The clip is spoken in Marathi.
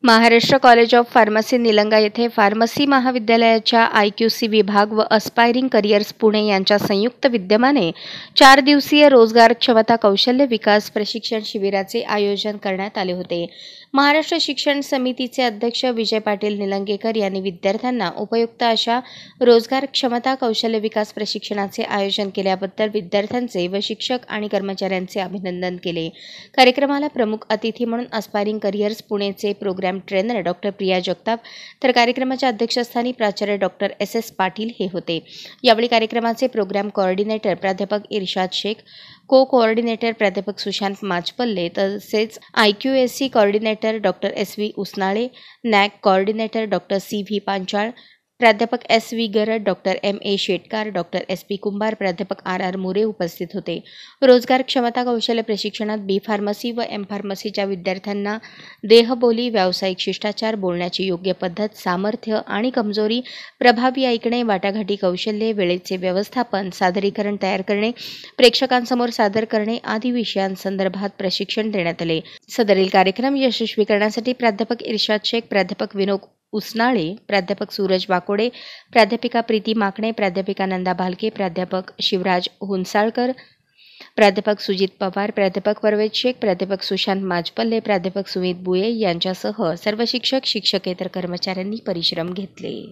Maharashtra college of pharmacy Nilanga येथे फार्मसी महाविद्यालयाच्या IQC विभाग व अस्पायरिंग करिअर्स पुणे यांच्या संयुक्त विद्यमाने 4 दिवसीय रोजगार क्षमता कौशल्य विकास प्रशिक्षण शिबिराचे आयोजन करण्यात आले होते। महाराष्ट्र शिक्षण समितीचे अध्यक्ष विजय पाटील निलंगेकर यांनी विद्यार्थ्यांना उपयुक्त अशा रोजगार क्षमता कौशल्य विकास प्रशिक्षणाचे आयोजन केल्याबद्दल विद्यार्थ्यांचे व शिक्षक आणि कर्मचाऱ्यांचे अभिनंदन केले। कार्यक्रमाला प्रमुख अतिथी म्हणून अस्पायरिंग करिअर्स पुणेचे program trainer doctor Priya Jagtap तर कार्यक्रमाच्या अध्यक्षस्थानी प्राचार्य डॉक्टर SS पाटील हे होते। यावेळी कार्यक्रमाचे प्रोग्राम कोऑर्डिनेटर प्राध्यापक इर्शाद शेख, को-कोऑर्डिनेटर प्राध्यापक सुशांत माचपल्ले तसेच IQAC coordinator doctor SV उसनाळे, NAC coordinator doctor CV Panchal, प्राध्यापक SV Garad, doctor MA Shetkar, doctor SP कुंभार, प्राध्यापक RR मोरे उपस्थित होते। रोजगार क्षमता कौशल्य प्रशिक्षणात B फार्मसी व M फार्मसीच्या विद्यार्थ्यांना देहबोली, व्यावसायिक शिष्टाचार, बोलण्याची योग्य पद्धत, सामर्थ्य आणि कमजोरी, प्रभावी ऐकणे, वाटाघाटी कौशल्ये, वेळेचे व्यवस्थापन, सादरीकरण तयार करणे, प्रेक्षकांसमोर सादर करणे आदी विषयांसंदर्भात प्रशिक्षण देण्यात आले। सदरील कार्यक्रम यशस्वी करण्यासाठी प्राध्यापक इर्शाद शेख, प्राध्यापक विनोद उसनाळे, प्राध्यापक सूरज वाकोडे, प्राध्यापिका प्रीती माकणे, प्राध्यापिका नंदा भालके, प्राध्यापक शिवराज हुंसाळकर, प्राध्यापक सुजित पवार, प्राध्यापक परवेज शेख, प्राध्यापक सुशांत माचपल्ले, प्राध्यापक सुमित बुये यांच्यासह सर्व शिक्षक शिक्षकेतर कर्मचाऱ्यांनी परिश्रम घेतले।